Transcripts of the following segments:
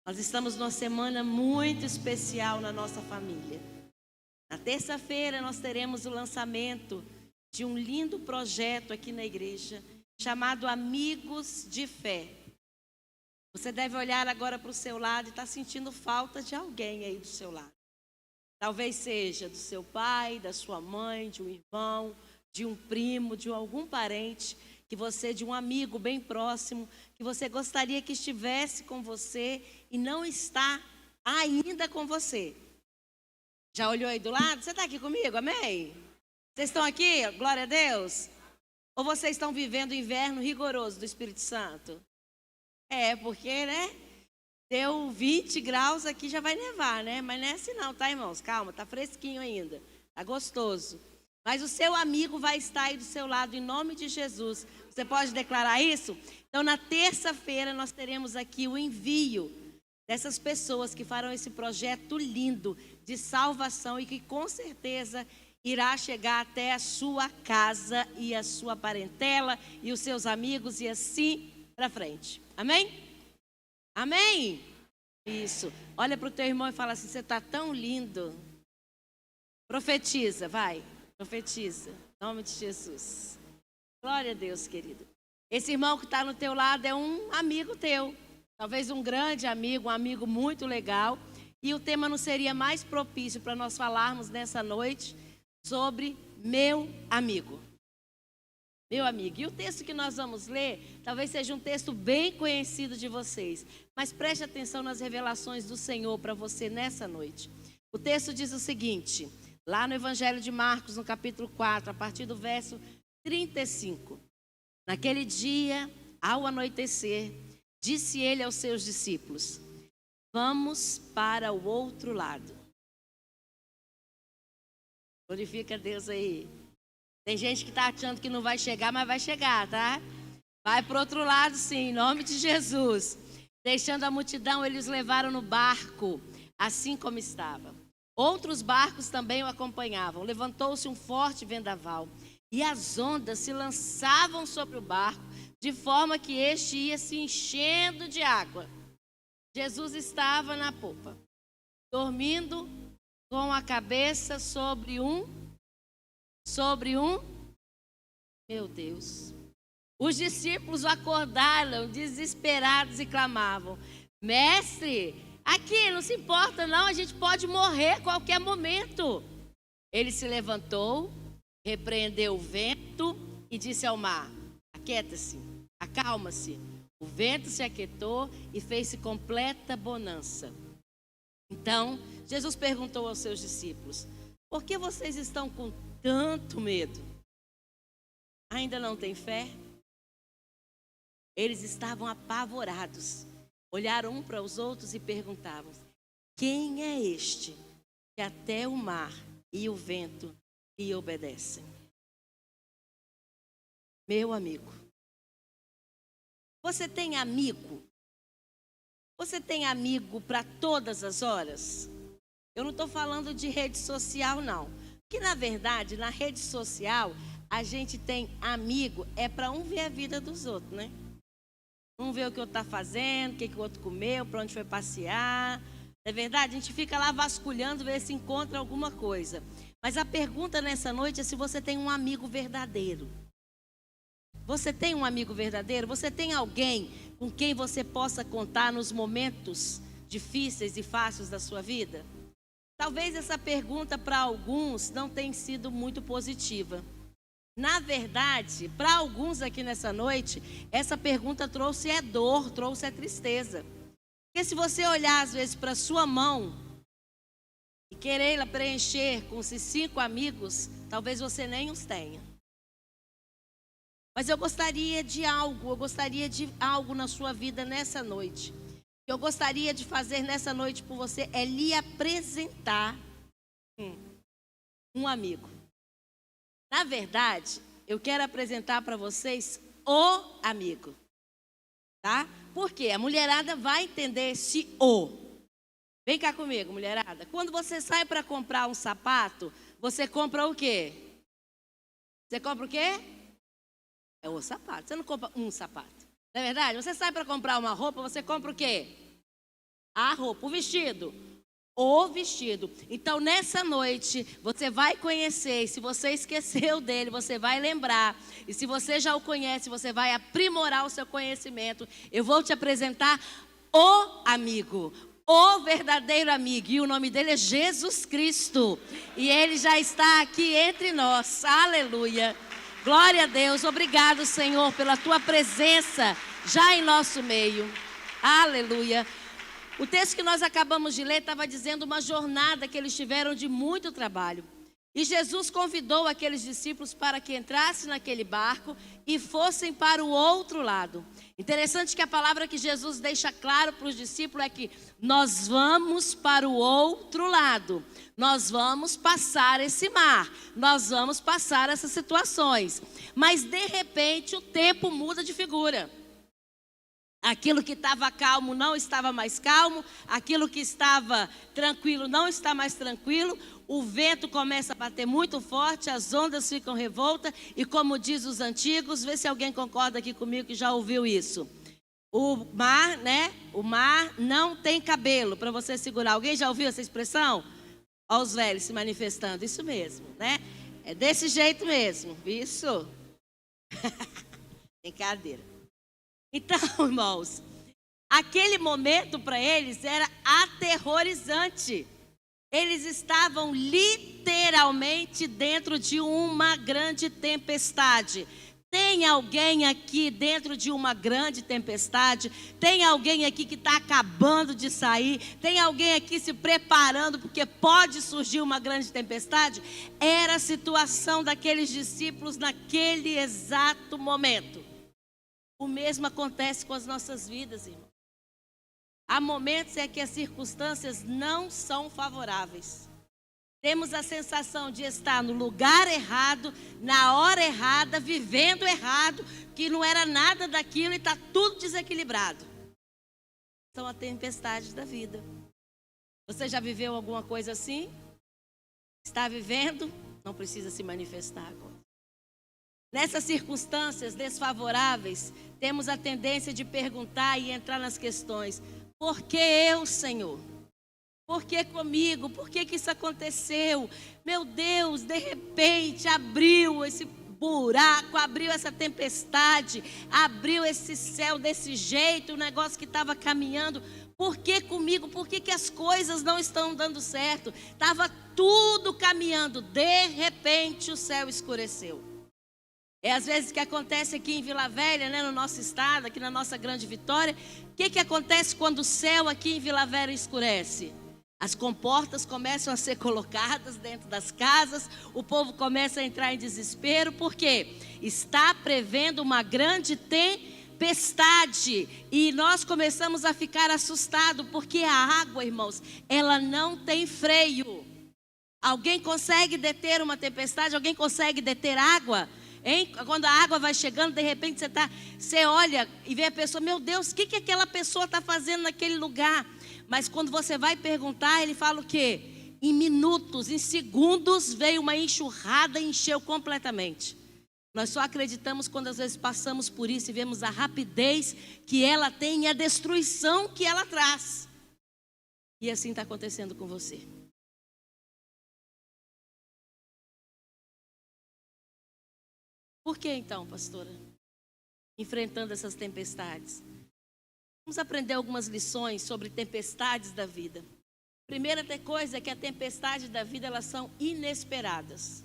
Nós estamos numa semana muito especial na nossa família. Na terça-feira nós teremos o lançamento de um lindo projeto aqui na igreja, chamado Amigos de Fé. Você deve olhar agora para o seu lado e estar sentindo falta de alguém aí do seu lado. Talvez seja do seu pai, da sua mãe, de um irmão, de um primo, de algum parente, de um amigo bem próximo, que você gostaria que estivesse com você e não está ainda com você. Já olhou aí do lado? Você está aqui comigo? Amém? Vocês estão aqui? Glória a Deus. Ou vocês estão vivendo o inverno rigoroso do Espírito Santo? Porque, deu 20 graus aqui, já vai nevar, Mas não é assim não, tá, irmãos? Calma, tá fresquinho ainda, tá gostoso. Mas o seu amigo vai estar aí do seu lado, em nome de Jesus. Você pode declarar isso? Então, na terça-feira, nós teremos aqui o envio dessas pessoas que farão esse projeto lindo de salvação e que, com certeza, irá chegar até a sua casa e a sua parentela e os seus amigos e assim para frente. Amém? Amém? Isso. Olha para o teu irmão e fala assim: você está tão lindo. Profetiza, vai. Profetiza. Em nome de Jesus. Glória a Deus, querido. Esse irmão que está no teu lado é um amigo teu. Talvez um grande amigo, um amigo muito legal. E o tema não seria mais propício para nós falarmos nessa noite sobre meu amigo. Meu amigo. E o texto que nós vamos ler, talvez seja um texto bem conhecido de vocês. Mas preste atenção nas revelações do Senhor para você nessa noite. O texto diz o seguinte, lá no Evangelho de Marcos, no capítulo 4, a partir do verso 35. Naquele dia, ao anoitecer, disse ele aos seus discípulos: vamos para o outro lado. Glorifica a Deus aí. Tem gente que está achando que não vai chegar, mas vai chegar, tá? Vai para o outro lado sim, em nome de Jesus. Deixando a multidão, eles levaram no barco, assim como estava. Outros barcos também o acompanhavam. Levantou-se um forte vendaval e as ondas se lançavam sobre o barco, de forma que este ia se enchendo de água. Jesus estava na popa, dormindo com a cabeça sobre um, meu Deus. Os discípulos acordaram desesperados e clamavam: mestre, aqui não se importa não, a gente pode morrer a qualquer momento. Ele se levantou, repreendeu o vento e disse ao mar: aquieta-se, acalma-se. O vento se aquietou e fez-se completa bonança. Então, Jesus perguntou aos seus discípulos: por que vocês estão com tanto medo? Ainda não têm fé? Eles estavam apavorados. Olharam um para os outros e perguntavam: quem é este que até o mar e o vento lhe obedecem? Meu amigo, você tem amigo? Você tem amigo para todas as horas? Eu não estou falando de rede social, não. Que na verdade, na rede social, a gente tem amigo, para um ver a vida dos outros, Um ver o que o outro está fazendo, o que o outro comeu, para onde foi passear. Não é verdade? A gente fica lá vasculhando, ver se encontra alguma coisa. Mas a pergunta nessa noite é se você tem um amigo verdadeiro. Você tem um amigo verdadeiro? Você tem alguém com quem você possa contar nos momentos difíceis e fáceis da sua vida? Talvez essa pergunta para alguns não tenha sido muito positiva. Na verdade, para alguns aqui nessa noite, essa pergunta trouxe dor, trouxe tristeza. Porque se você olhar às vezes para a sua mão e querer preencher com esses 5 amigos, talvez você nem os tenha. Mas eu gostaria de algo na sua vida nessa noite. O que eu gostaria de fazer nessa noite por você é lhe apresentar um amigo. Na verdade, eu quero apresentar para vocês o amigo. Tá? Por quê? A mulherada vai entender esse o. Vem cá comigo, mulherada. Quando você sai para comprar um sapato, você compra o quê? Você compra o quê? É o sapato. Você não compra um sapato. Não é verdade? Você sai para comprar uma roupa, você compra o quê? A roupa, o vestido. O vestido. Então, nessa noite, você vai conhecer. E se você esqueceu dele, você vai lembrar. E se você já o conhece, você vai aprimorar o seu conhecimento. Eu vou te apresentar o amigo, o verdadeiro amigo. E o nome dele é Jesus Cristo. E ele já está aqui entre nós. Aleluia. Glória a Deus. Obrigado, Senhor, pela tua presença já em nosso meio. Aleluia. O texto que nós acabamos de ler estava dizendo uma jornada que eles tiveram de muito trabalho. E Jesus convidou aqueles discípulos para que entrassem naquele barco e fossem para o outro lado. Interessante que a palavra que Jesus deixa claro para os discípulos é que nós vamos para o outro lado. Nós vamos passar esse mar. Nós vamos passar essas situações. Mas de repente o tempo muda de figura. Aquilo que estava calmo não estava mais calmo, aquilo que estava tranquilo não está mais tranquilo, o vento começa a bater muito forte, as ondas ficam revoltas e como diz os antigos, vê se alguém concorda aqui comigo que já ouviu isso. O mar, né? O mar não tem cabelo para você segurar. Alguém já ouviu essa expressão? Olha os velhos se manifestando, isso mesmo, né? É desse jeito mesmo, isso. Brincadeira. Então, irmãos, aquele momento para eles era aterrorizante. Eles estavam literalmente dentro de uma grande tempestade. Tem alguém aqui dentro de uma grande tempestade? Tem alguém aqui que está acabando de sair? Tem alguém aqui se preparando porque pode surgir uma grande tempestade? Era a situação daqueles discípulos naquele exato momento. O mesmo acontece com as nossas vidas, irmão. Há momentos em que as circunstâncias não são favoráveis. Temos a sensação de estar no lugar errado, na hora errada, vivendo errado, que não era nada daquilo e está tudo desequilibrado. São as tempestades da vida. Você já viveu alguma coisa assim? Está vivendo? Não precisa se manifestar agora. Nessas circunstâncias desfavoráveis, temos a tendência de perguntar e entrar nas questões. Por que eu, Senhor? Por que comigo? Por que isso aconteceu? Meu Deus, de repente abriu esse buraco, abriu essa tempestade, abriu esse céu desse jeito, o negócio que estava caminhando. Por que comigo? Por que as coisas não estão dando certo? Estava tudo caminhando, de repente o céu escureceu. É às vezes que acontece aqui em Vila Velha, né, no nosso estado, aqui na nossa Grande Vitória. O que acontece quando o céu aqui em Vila Velha escurece? As comportas começam a ser colocadas dentro das casas, o povo começa a entrar em desespero, por quê? Está prevendo uma grande tempestade e nós começamos a ficar assustados, porque a água, irmãos, ela não tem freio. Alguém consegue deter uma tempestade? Alguém consegue deter água? Hein? Quando a água vai chegando, de repente você olha e vê a pessoa, meu Deus, o que aquela pessoa está fazendo naquele lugar? Mas quando você vai perguntar, ele fala o quê? Em minutos, em segundos, veio uma enxurrada e encheu completamente. Nós só acreditamos quando às vezes passamos por isso e vemos a rapidez que ela tem e a destruição que ela traz. E assim está acontecendo com você. Por que então, pastora? Enfrentando essas tempestades. Vamos aprender algumas lições sobre tempestades da vida. Primeira coisa é que a tempestade da vida, elas são inesperadas.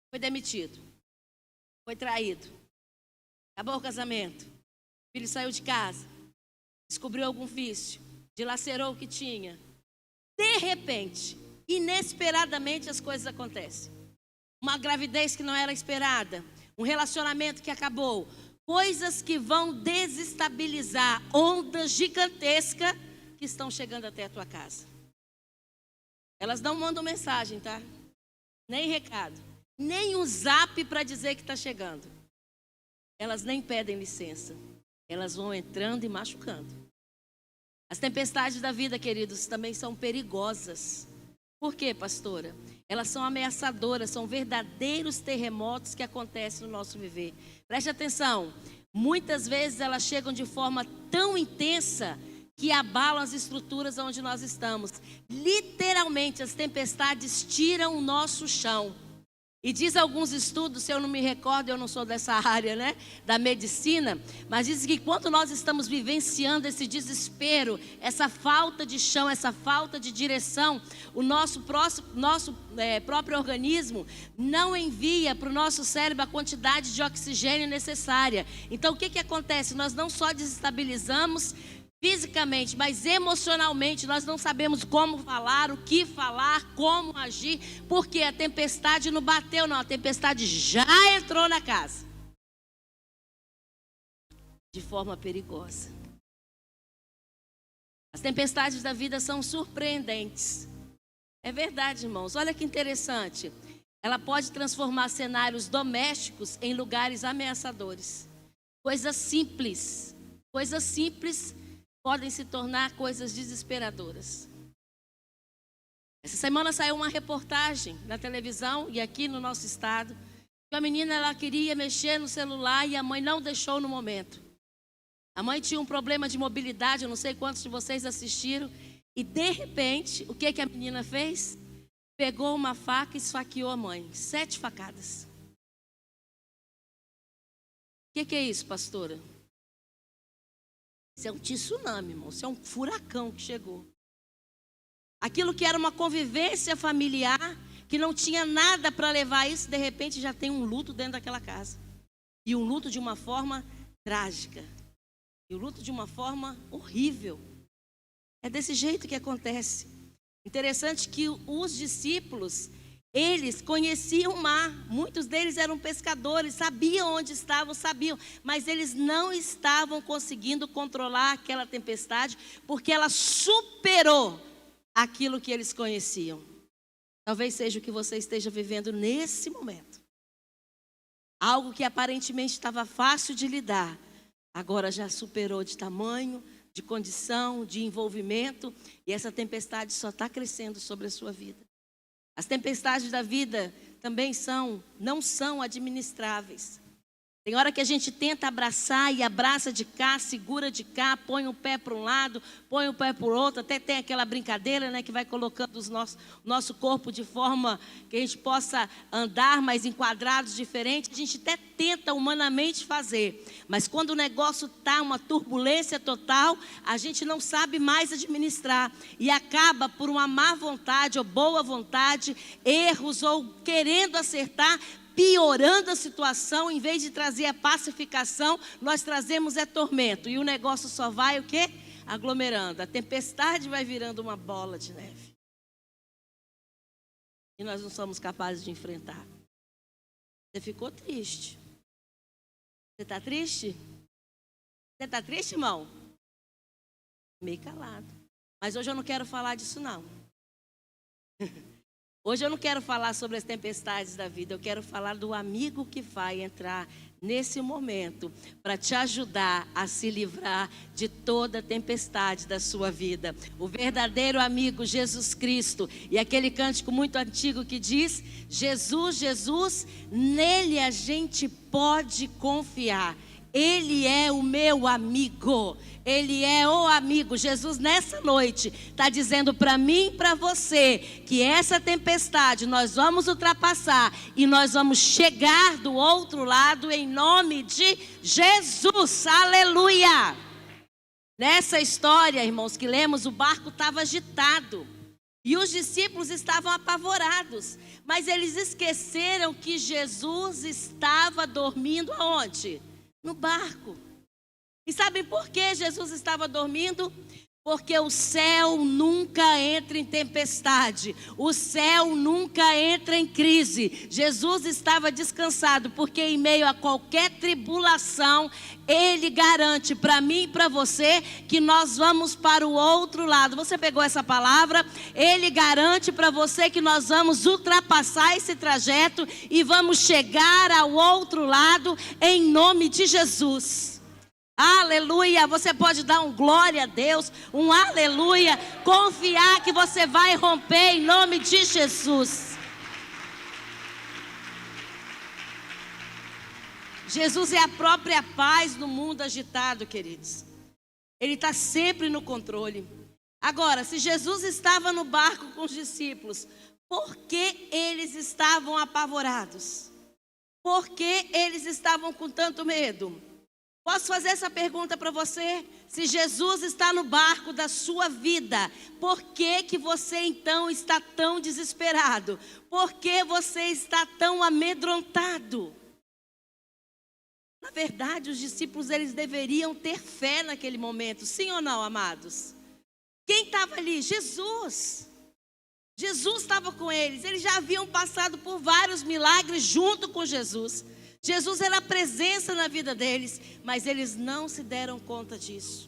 Foi demitido. Foi traído. Acabou o casamento. O filho saiu de casa. Descobriu algum vício. Dilacerou o que tinha. De repente, inesperadamente as coisas acontecem. Uma gravidez que não era esperada. Um relacionamento que acabou. Coisas que vão desestabilizar, ondas gigantescas que estão chegando até a tua casa. Elas não mandam mensagem, tá? Nem recado. Nem um zap para dizer que está chegando. Elas nem pedem licença. Elas vão entrando e machucando. As tempestades da vida, queridos, também são perigosas. Por quê, pastora? Elas são ameaçadoras, são verdadeiros terremotos que acontecem no nosso viver. Preste atenção, muitas vezes elas chegam de forma tão intensa que abalam as estruturas onde nós estamos. Literalmente, as tempestades tiram o nosso chão. E diz alguns estudos, se eu não me recordo, eu não sou dessa área, né, da medicina, mas diz que quando nós estamos vivenciando esse desespero, essa falta de chão, essa falta de direção, o nosso próprio organismo não envia para o nosso cérebro a quantidade de oxigênio necessária. Então o que acontece? Nós não só desestabilizamos fisicamente, mas emocionalmente nós não sabemos como falar, o que falar, como agir, porque a tempestade não bateu, não, a tempestade já entrou na casa de forma perigosa. As tempestades da vida são surpreendentes. É verdade, irmãos. Olha que interessante. Ela pode transformar cenários domésticos em lugares ameaçadores. Coisas simples podem se tornar coisas desesperadoras. Essa semana saiu uma reportagem na televisão e aqui no nosso estado, que a menina ela queria mexer no celular e a mãe não deixou no momento. A mãe tinha um problema de mobilidade, eu não sei quantos de vocês assistiram, e de repente, o que a menina fez? Pegou uma faca e esfaqueou a mãe, 7 facadas. O que é isso, pastora? Isso é um tsunami, irmão. Isso é um furacão que chegou. Aquilo que era uma convivência familiar, que não tinha nada para levar isso, de repente já tem um luto dentro daquela casa. E um luto de uma forma trágica. E um luto de uma forma horrível. É desse jeito que acontece. Interessante que os discípulos, eles conheciam o mar, muitos deles eram pescadores, sabiam onde estavam, mas eles não estavam conseguindo controlar aquela tempestade, porque ela superou aquilo que eles conheciam. Talvez seja o que você esteja vivendo nesse momento. Algo que aparentemente estava fácil de lidar, agora já superou de tamanho, de condição, de envolvimento, e essa tempestade só está crescendo sobre a sua vida. As tempestades da vida também não são administráveis. Tem hora que a gente tenta abraçar e abraça de cá, segura de cá, põe o pé para um lado, põe o pé para o outro, até tem aquela brincadeira, né, que vai colocando o nosso corpo de forma que a gente possa andar, mas em quadrados diferentes. A gente até tenta humanamente fazer, mas quando o negócio está uma turbulência total, a gente não sabe mais administrar e acaba por uma má vontade ou boa vontade, erros ou querendo acertar, piorando a situação. Em vez de trazer a pacificação, nós trazemos tormento. E o negócio só vai o quê? Aglomerando. A tempestade vai virando uma bola de neve. E nós não somos capazes de enfrentar. Você ficou triste. Você está triste? Você está triste, irmão? Meio calado. Mas hoje eu não quero falar disso, não. Hoje eu não quero falar sobre as tempestades da vida, eu quero falar do amigo que vai entrar nesse momento para te ajudar a se livrar de toda tempestade da sua vida. O verdadeiro amigo, Jesus Cristo. E aquele cântico muito antigo que diz: Jesus, Jesus, nele a gente pode confiar. Ele é o meu amigo, Ele é o amigo. Jesus nessa noite está dizendo para mim e para você que essa tempestade nós vamos ultrapassar e nós vamos chegar do outro lado em nome de Jesus, aleluia. Nessa história, irmãos, que lemos, o barco estava agitado e os discípulos estavam apavorados, mas eles esqueceram que Jesus estava dormindo aonde? No barco. E sabem por que Jesus estava dormindo? Porque o céu nunca entra em tempestade, o céu nunca entra em crise. Jesus estava descansado, porque em meio a qualquer tribulação, Ele garante para mim e para você que nós vamos para o outro lado. Você pegou essa palavra? Ele garante para você que nós vamos ultrapassar esse trajeto e vamos chegar ao outro lado em nome de Jesus. Aleluia, você pode dar um glória a Deus, um aleluia, confiar que você vai romper em nome de Jesus. Jesus é a própria paz no mundo agitado, queridos. Ele está sempre no controle. Agora, se Jesus estava no barco com os discípulos, por que eles estavam apavorados? Por que eles estavam com tanto medo? Posso fazer essa pergunta para você? Se Jesus está no barco da sua vida, por que que você então está tão desesperado? Por que você está tão amedrontado? Na verdade, os discípulos, eles deveriam ter fé naquele momento, sim ou não, amados? Quem estava ali? Jesus. Jesus estava com eles. Eles já haviam passado por vários milagres junto com Jesus. Jesus era a presença na vida deles, mas eles não se deram conta disso.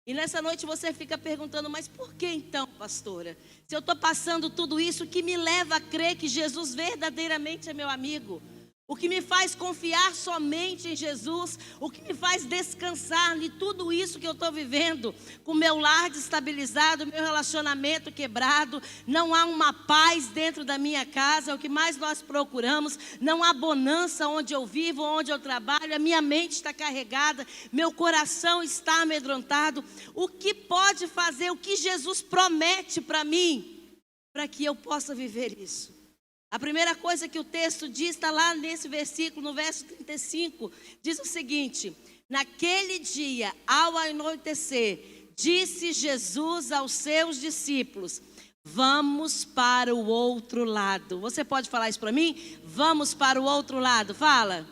E nessa noite você fica perguntando, mas por que então, pastora? Se eu estou passando tudo isso, o que me leva a crer que Jesus verdadeiramente é meu amigo? O que me faz confiar somente em Jesus, o que me faz descansar de tudo isso que eu estou vivendo, com o meu lar destabilizado, meu relacionamento quebrado, não há uma paz dentro da minha casa, é o que mais nós procuramos, não há bonança onde eu vivo, onde eu trabalho, a minha mente está carregada, meu coração está amedrontado. O que pode fazer, o que Jesus promete para mim, para que eu possa viver isso? A primeira coisa que o texto diz, está lá nesse versículo, no verso 35, diz o seguinte: naquele dia, ao anoitecer, disse Jesus aos seus discípulos, vamos para o outro lado. Você pode falar isso para mim? Vamos para o outro lado, fala.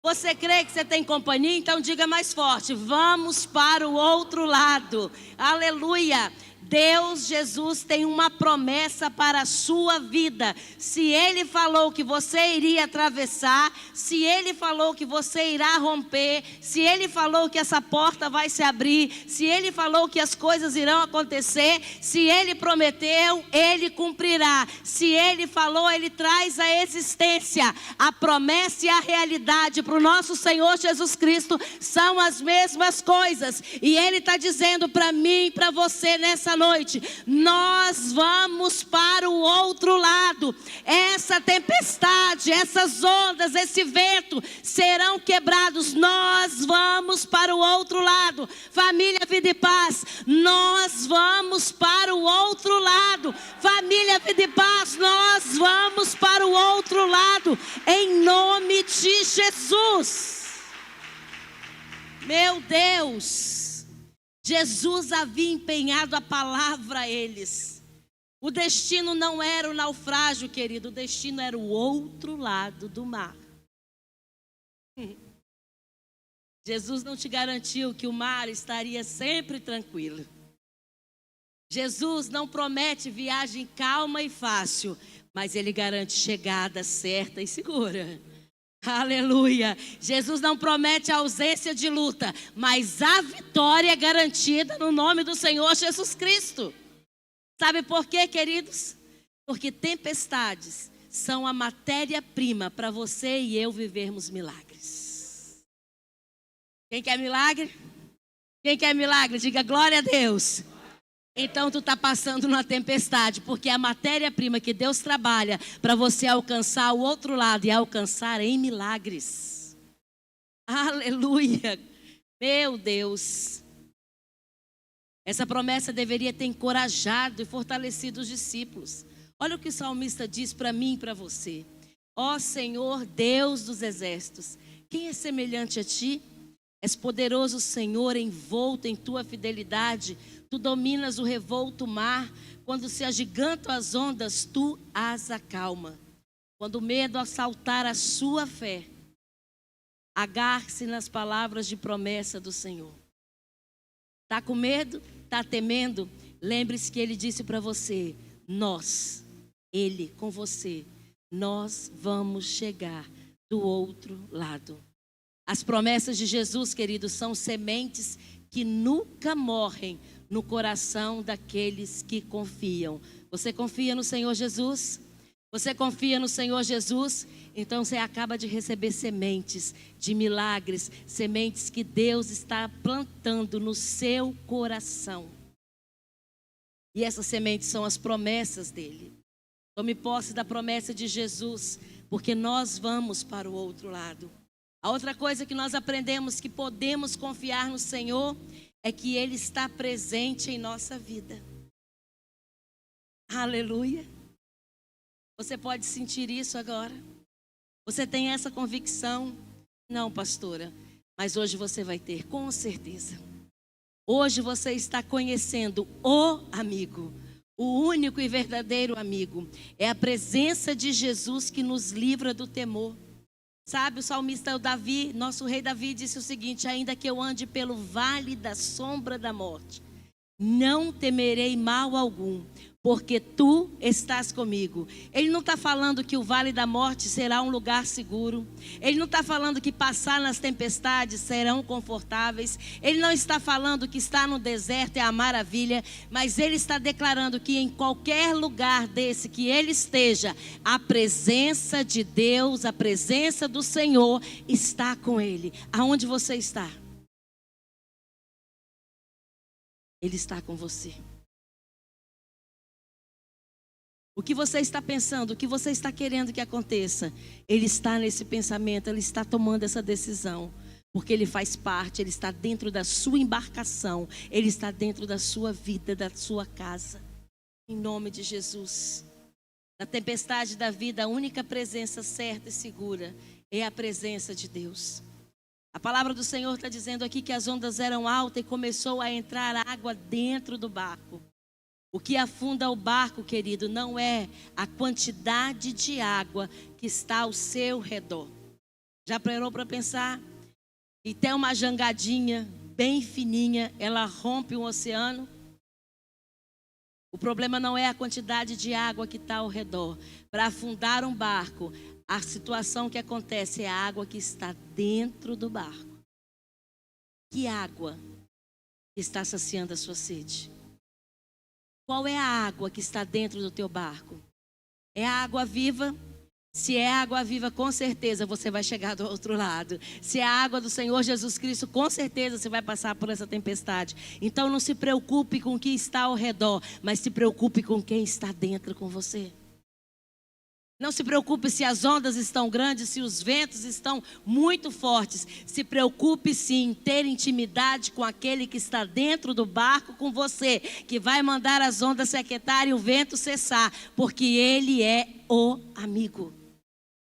Você crê que você tem companhia? Então diga mais forte, vamos para o outro lado. Aleluia. Deus, Jesus tem uma promessa para a sua vida. Se Ele falou que você iria atravessar, se Ele falou que você irá romper, se Ele falou que essa porta vai se abrir, se Ele falou que as coisas irão acontecer, se Ele prometeu, Ele cumprirá. Se Ele falou, Ele traz à existência. A promessa e a realidade para o nosso Senhor Jesus Cristo são as mesmas coisas. E Ele está dizendo para mim e para você nessa noite, nós vamos para o outro lado. Essa tempestade, essas ondas, esse vento serão quebrados. Nós vamos para o outro lado. Família Vida e Paz, nós vamos para o outro lado. Família Vida e Paz, nós vamos para o outro lado, em nome de Jesus. Meu Deus, Jesus havia empenhado a palavra a eles. O destino não era o naufrágio, querido. O destino era o outro lado do mar. Jesus não te garantiu que o mar estaria sempre tranquilo. Jesus não promete viagem calma e fácil, mas Ele garante chegada certa e segura. Aleluia. Jesus não promete a ausência de luta, mas a vitória é garantida no nome do Senhor Jesus Cristo. Sabe por quê, queridos? Porque tempestades são a matéria-prima para você e eu vivermos milagres. Quem quer milagre? Quem quer milagre? Diga glória a Deus. Então tu está passando numa tempestade, porque é a matéria-prima que Deus trabalha para você alcançar o outro lado e alcançar em milagres. Aleluia. Meu Deus. Essa promessa deveria ter encorajado e fortalecido os discípulos. Olha o que o salmista diz para mim e para você. Ó Senhor, Deus dos exércitos, quem é semelhante a ti? És poderoso, Senhor, envolto em tua fidelidade. Tu dominas o revolto mar. Quando se agigantam as ondas, tu as acalma. Quando o medo assaltar a sua fé, agarre-se nas palavras de promessa do Senhor. Está com medo? Está temendo? Lembre-se que Ele disse para você, nós, Ele com você, nós vamos chegar do outro lado. As promessas de Jesus, queridos, são sementes que nunca morrem no coração daqueles que confiam. Você confia no Senhor Jesus? Você confia no Senhor Jesus? Então você acaba de receber sementes de milagres, sementes que Deus está plantando no seu coração. E essas sementes são as promessas dele. Tome posse da promessa de Jesus, porque nós vamos para o outro lado. A outra coisa que nós aprendemos que podemos confiar no Senhor é que Ele está presente em nossa vida. Aleluia. Você pode sentir isso agora? Você tem essa convicção? Não, pastora, mas hoje você vai ter, com certeza. Hoje você está conhecendo o amigo, o único e verdadeiro amigo. É a presença de Jesus que nos livra do temor. Sabe, o salmista Davi, nosso rei Davi, disse o seguinte: ainda que eu ande pelo vale da sombra da morte, não temerei mal algum, porque tu estás comigo. Ele não está falando que o vale da morte será um lugar seguro. Ele não está falando que passar nas tempestades serão confortáveis. Ele não está falando que estar no deserto é a maravilha. Mas ele está declarando que em qualquer lugar desse que ele esteja, a presença de Deus, a presença do Senhor está com ele. Aonde você está? Ele está com você. O que você está pensando, o que você está querendo que aconteça, Ele está nesse pensamento, Ele está tomando essa decisão. Porque Ele faz parte, Ele está dentro da sua embarcação, Ele está dentro da sua vida, da sua casa. Em nome de Jesus. Na tempestade da vida, a única presença certa e segura é a presença de Deus. A palavra do Senhor está dizendo aqui que as ondas eram altas e começou a entrar água dentro do barco. O que afunda o barco, querido, não é a quantidade de água que está ao seu redor. Já parou para pensar? E tem uma jangadinha bem fininha, ela rompe um oceano. O problema não é a quantidade de água que está ao redor. Para afundar um barco, a situação que acontece é a água que está dentro do barco. Que água está saciando a sua sede? Qual é a água que está dentro do teu barco? É a água viva? Se é água viva, com certeza você vai chegar do outro lado. Se é a água do Senhor Jesus Cristo, com certeza você vai passar por essa tempestade. Então não se preocupe com o que está ao redor, mas se preocupe com quem está dentro com você. Não se preocupe se as ondas estão grandes, se os ventos estão muito fortes. Se preocupe sim em ter intimidade com aquele que está dentro do barco com você, que vai mandar as ondas se aquietarem e o vento cessar, porque Ele é o amigo.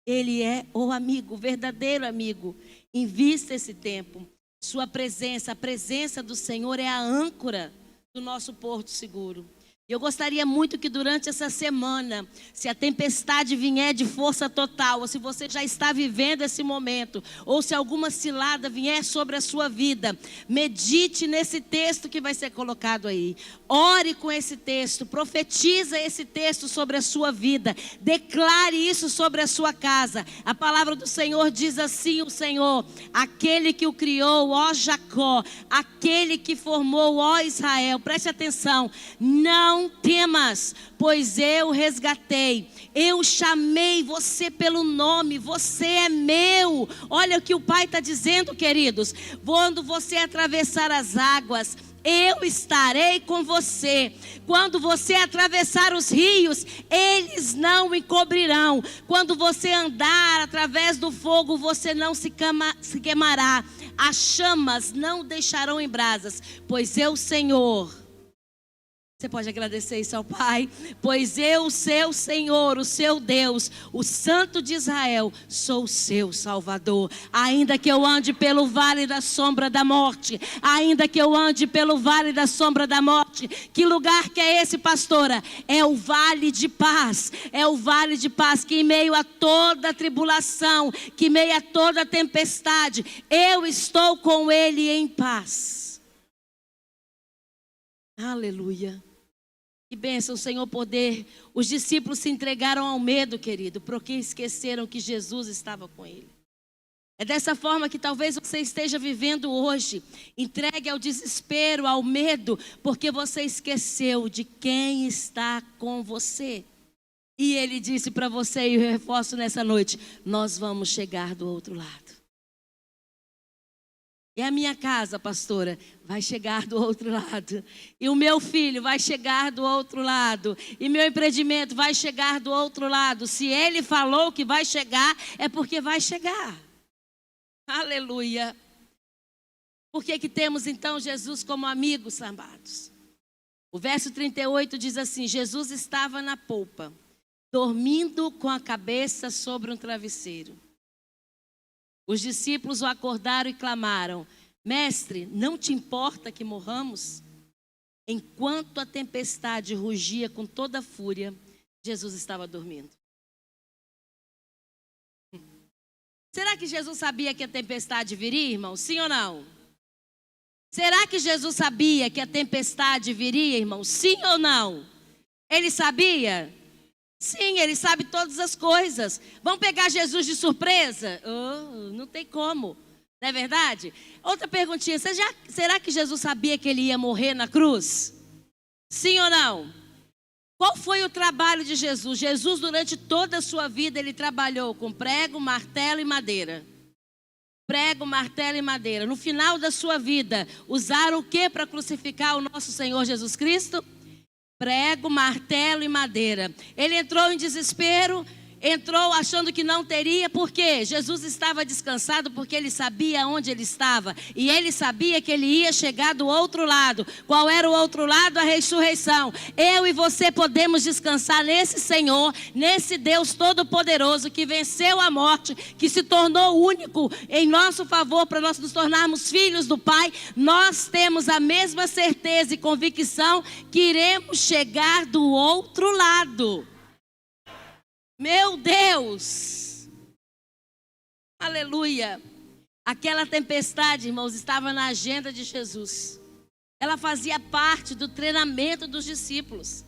Ele é o amigo, o verdadeiro amigo. Invista esse tempo. Sua presença, a presença do Senhor é a âncora do nosso porto seguro. Eu gostaria muito que durante essa semana, se a tempestade vier de força total, ou se você já está vivendo esse momento, ou se alguma cilada vier sobre a sua vida, medite nesse texto que vai ser colocado aí. Ore com esse texto, profetiza esse texto sobre a sua vida, declare isso sobre a sua casa. A palavra do Senhor diz assim: o Senhor, aquele que o criou, ó Jacó, aquele que formou, ó Israel, preste atenção, não temas, pois eu resgatei, eu chamei você pelo nome, você é meu. Olha o que o Pai está dizendo, queridos. Quando você atravessar as águas, eu estarei com você. Quando você atravessar os rios, eles não o encobrirão. Quando você andar através do fogo, você não se queimará. As chamas não o deixarão em brasas, pois eu, Senhor... Você pode agradecer isso ao Pai? Pois eu, seu Senhor, o seu Deus, o Santo de Israel, sou o seu Salvador. Ainda que eu ande pelo vale da sombra da morte, ainda que eu ande pelo vale da sombra da morte, que lugar que é esse, pastora? É o vale de paz, é o vale de paz, que em meio a toda tribulação, que em meio a toda tempestade, eu estou com Ele em paz. Aleluia. Que bênção, Senhor, poder. Os discípulos se entregaram ao medo, querido, porque esqueceram que Jesus estava com ele. É dessa forma que talvez você esteja vivendo hoje. Entregue ao desespero, ao medo, porque você esqueceu de quem está com você. E Ele disse para você, e eu reforço nessa noite: nós vamos chegar do outro lado. E a minha casa, pastora, vai chegar do outro lado. E o meu filho vai chegar do outro lado. E meu empreendimento vai chegar do outro lado. Se Ele falou que vai chegar, é porque vai chegar. Aleluia. Por que temos então Jesus como amigos, amados? O verso 38 diz assim: Jesus estava na polpa, dormindo com a cabeça sobre um travesseiro. Os discípulos o acordaram e clamaram: Mestre, não te importa que morramos? Enquanto a tempestade rugia com toda a fúria, Jesus estava dormindo. Será que Jesus sabia que a tempestade viria, irmão? Sim ou não? Será que Jesus sabia que a tempestade viria, irmão? Sim ou não? Ele sabia? Sim, ele sabe todas as coisas. Vamos pegar Jesus de surpresa? Oh, não tem como. Não é verdade? Outra perguntinha. Será que Jesus sabia que ele ia morrer na cruz? Sim ou não? Qual foi o trabalho de Jesus? Jesus, durante toda a sua vida, ele trabalhou com prego, martelo e madeira. Prego, martelo e madeira. No final da sua vida, usaram o que para crucificar o nosso Senhor Jesus Cristo? Prego, martelo e madeira. Ele entrou em desespero, entrou achando que não teria, por quê? Jesus estava descansado porque ele sabia onde ele estava. E ele sabia que ele ia chegar do outro lado. Qual era o outro lado? A ressurreição. Eu e você podemos descansar nesse Senhor, nesse Deus Todo-Poderoso que venceu a morte, que se tornou único em nosso favor para nós nos tornarmos filhos do Pai. Nós temos a mesma certeza e convicção que iremos chegar do outro lado. Meu Deus, aleluia. Aquela tempestade, irmãos, estava na agenda de Jesus. Ela fazia parte do treinamento dos discípulos.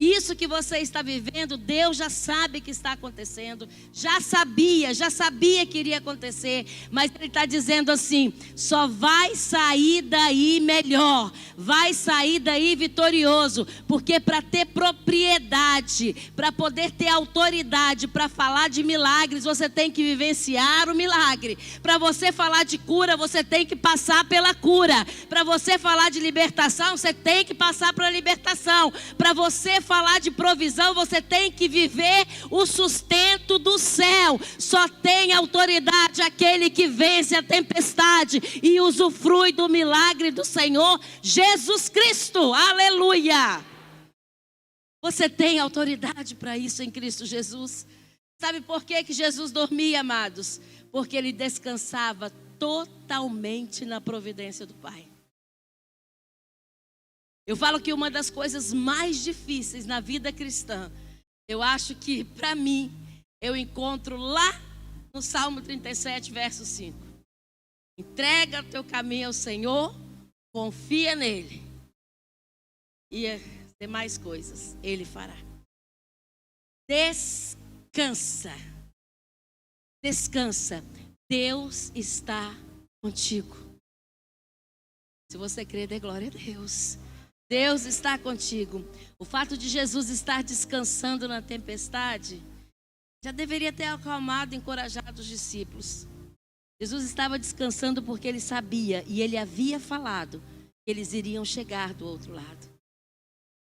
Isso que você está vivendo, Deus já sabe que está acontecendo. Já sabia que iria acontecer. Mas Ele está dizendo assim: só vai sair daí melhor. Vai sair daí vitorioso. Porque para ter propriedade, para poder ter autoridade, para falar de milagres, você tem que vivenciar o milagre. Para você falar de cura, você tem que passar pela cura. Para você falar de libertação, você tem que passar pela libertação. Para você falar de provisão, você tem que viver o sustento do céu. Só tem autoridade aquele que vence a tempestade e usufrui do milagre do Senhor Jesus Cristo. Aleluia! Você tem autoridade para isso em Cristo Jesus. Sabe por que Jesus dormia, amados? Porque ele descansava totalmente na providência do Pai. Eu falo que uma das coisas mais difíceis na vida cristã, eu acho que para mim, eu encontro lá no Salmo 37, verso 5. Entrega o teu caminho ao Senhor, confia nele e as demais coisas Ele fará. Descansa. Descansa. Deus está contigo. Se você crer, dê glória a Deus. Deus está contigo. O fato de Jesus estar descansando na tempestade já deveria ter acalmado e encorajado os discípulos. Jesus estava descansando porque ele sabia e ele havia falado que eles iriam chegar do outro lado.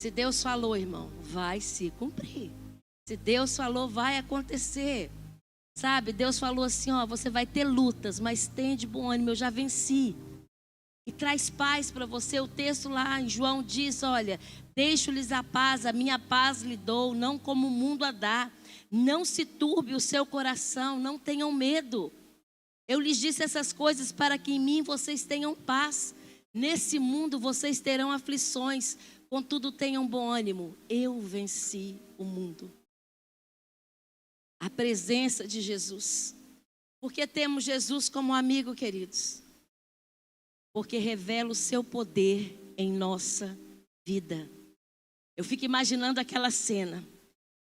Se Deus falou, irmão, vai se cumprir. Se Deus falou, vai acontecer. Sabe, Deus falou assim, ó, você vai ter lutas, mas tem de bom ânimo, eu já venci. E traz paz para você. O texto lá em João diz, olha, deixo-lhes a paz, a minha paz lhe dou, não como o mundo a dá. Não se turbe o seu coração, não tenham medo. Eu lhes disse essas coisas para que em mim vocês tenham paz. Nesse mundo vocês terão aflições, contudo tenham bom ânimo. Eu venci o mundo. A presença de Jesus. Porque temos Jesus como amigo, queridos? Porque revela o seu poder em nossa vida. Eu fico imaginando aquela cena.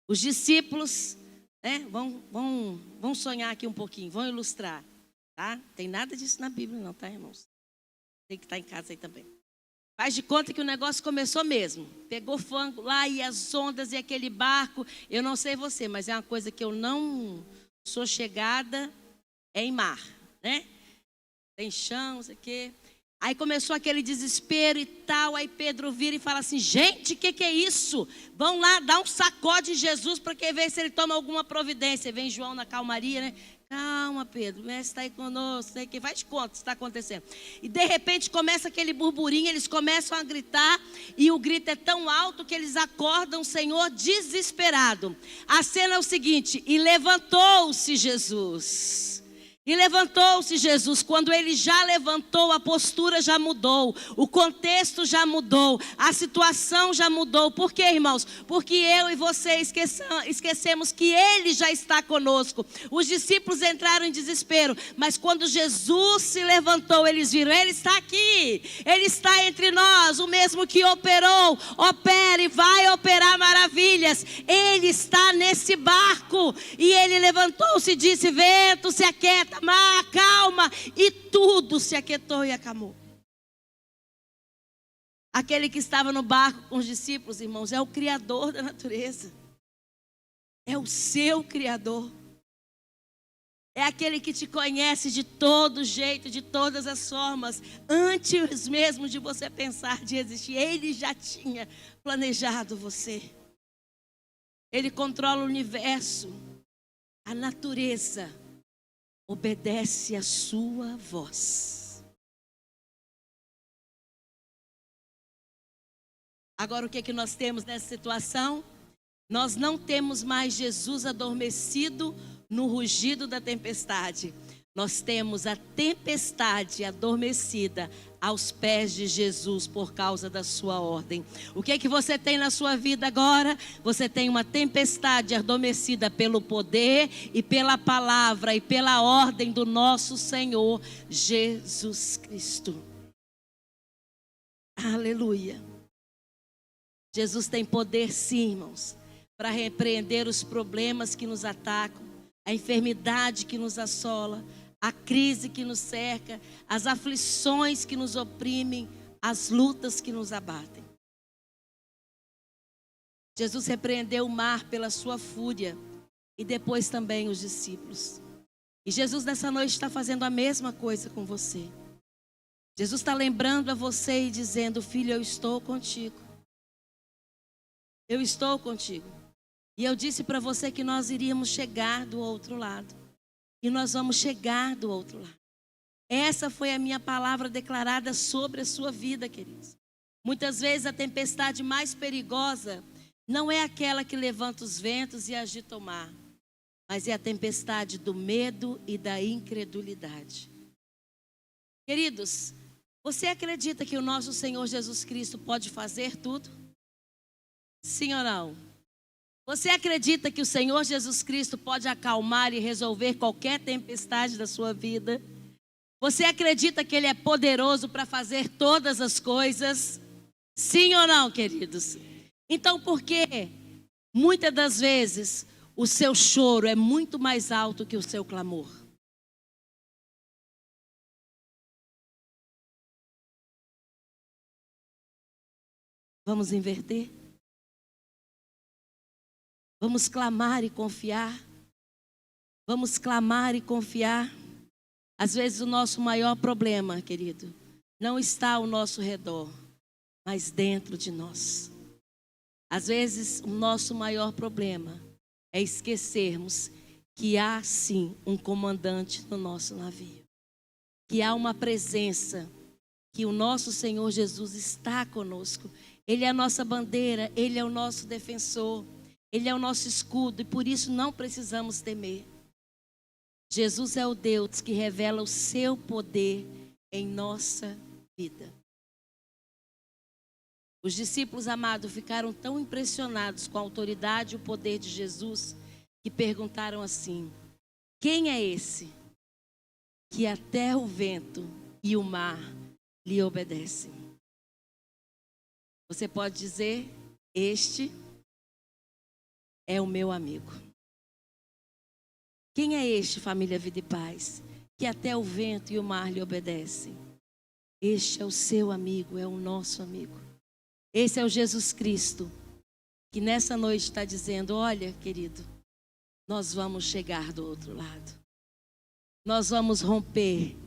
Os discípulos, né, vão sonhar aqui um pouquinho, vão ilustrar. Tá? Tem nada disso na Bíblia não, tá, irmãos? Tem que estar em casa aí também. Faz de conta que o negócio começou mesmo. Pegou fogo lá e as ondas e aquele barco. Eu não sei você, mas é uma coisa que eu não sou chegada em mar, né? Tem chão, não sei o quê. Aí começou aquele desespero e tal, aí Pedro vira e fala assim, gente, o que é isso? Vão lá dar um sacode em Jesus para ver se ele toma alguma providência. Vem João na calmaria, né? Calma, Pedro, o mestre está aí conosco, sei que vai te conta o que está acontecendo. E de repente começa aquele burburinho, eles começam a gritar, e o grito é tão alto que eles acordam o Senhor desesperado. A cena é o seguinte: e levantou-se Jesus. E levantou-se Jesus. Quando ele já levantou, a postura já mudou, o contexto já mudou, a situação já mudou. Por quê, irmãos? Porque eu e você esquecemos que ele já está conosco. Os discípulos entraram em desespero, mas quando Jesus se levantou, eles viram: ele está aqui, ele está entre nós, o mesmo que operou, opera e vai operar maravilhas. Ele está nesse barco. E ele levantou-se e disse: vento, se aquieta, mar, calma, e tudo se aquietou e acalmou. Aquele que estava no barco com os discípulos, irmãos, é o Criador da natureza. É o seu Criador. É aquele que te conhece de todo jeito, de todas as formas. Antes mesmo de você pensar de existir, ele já tinha planejado você. Ele controla o universo, a natureza obedece a sua voz. Agora, o que é que nós temos nessa situação? Nós não temos mais Jesus adormecido no rugido da tempestade. Nós temos a tempestade adormecida aos pés de Jesus por causa da sua ordem. O que é que você tem na sua vida agora? Você tem uma tempestade adormecida pelo poder e pela palavra e pela ordem do nosso Senhor Jesus Cristo. Aleluia. Jesus tem poder, sim, irmãos, para repreender os problemas que nos atacam, a enfermidade que nos assola, a crise que nos cerca, as aflições que nos oprimem, as lutas que nos abatem. Jesus repreendeu o mar pela sua fúria e depois também os discípulos. E Jesus nessa noite está fazendo a mesma coisa com você. Jesus está lembrando a você e dizendo: filho, eu estou contigo. Eu estou contigo. E eu disse para você que nós iríamos chegar do outro lado. E nós vamos chegar do outro lado. Essa foi a minha palavra declarada sobre a sua vida, queridos. Muitas vezes a tempestade mais perigosa não é aquela que levanta os ventos e agita o mar, mas é a tempestade do medo e da incredulidade. Queridos, você acredita que o nosso Senhor Jesus Cristo pode fazer tudo? Sim ou não? Você acredita que o Senhor Jesus Cristo pode acalmar e resolver qualquer tempestade da sua vida? Você acredita que Ele é poderoso para fazer todas as coisas? Sim ou não, queridos? Então, por que muitas das vezes o seu choro é muito mais alto que o seu clamor? Vamos inverter? Vamos clamar e confiar. Vamos clamar e confiar. Às vezes o nosso maior problema, querido, não está ao nosso redor, mas dentro de nós. Às vezes o nosso maior problema é esquecermos que há sim um comandante no nosso navio. Que há uma presença, que o nosso Senhor Jesus está conosco. Ele é a nossa bandeira, Ele é o nosso defensor. Ele é o nosso escudo e por isso não precisamos temer. Jesus é o Deus que revela o seu poder em nossa vida. Os discípulos amados ficaram tão impressionados com a autoridade e o poder de Jesus que perguntaram assim: quem é esse que até o vento e o mar lhe obedecem? Você pode dizer: este é o meu amigo. Quem é este, família Vida e Paz, que até o vento e o mar lhe obedecem? Este é o seu amigo, é o nosso amigo. Esse é o Jesus Cristo, que nessa noite está dizendo: olha, querido, nós vamos chegar do outro lado. Nós vamos romper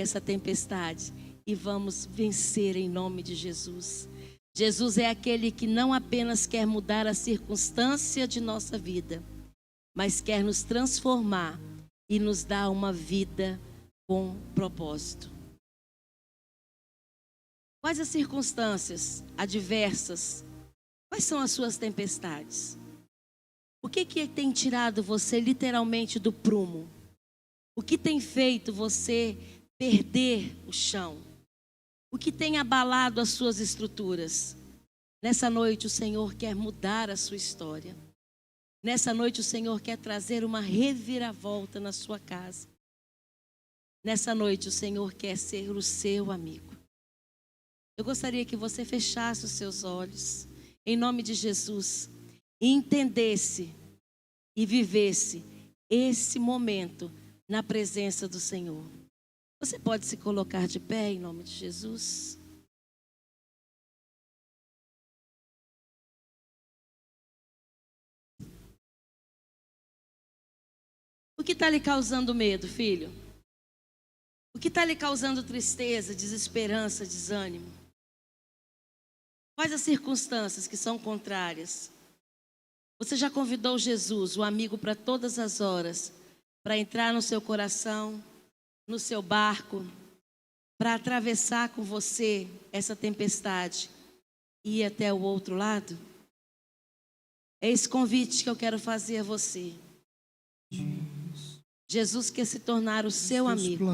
essa tempestade e vamos vencer em nome de Jesus. Jesus é aquele que não apenas quer mudar a circunstância de nossa vida, mas quer nos transformar e nos dar uma vida com propósito. Quais as circunstâncias adversas? Quais são as suas tempestades? O que tem tirado você literalmente do prumo? O que tem feito você perder o chão? O que tem abalado as suas estruturas? Nessa noite o Senhor quer mudar a sua história. Nessa noite o Senhor quer trazer uma reviravolta na sua casa. Nessa noite o Senhor quer ser o seu amigo. Eu gostaria que você fechasse os seus olhos, em nome de Jesus, e entendesse e vivesse esse momento na presença do Senhor. Você pode se colocar de pé em nome de Jesus? O que está lhe causando medo, filho? O que está lhe causando tristeza, desesperança, desânimo? Quais as circunstâncias que são contrárias? Você já convidou Jesus, o amigo para todas as horas, para entrar no seu coração, no seu barco, para atravessar com você essa tempestade e ir até o outro lado? É esse convite que eu quero fazer a você. Jesus quer se tornar o seu amigo.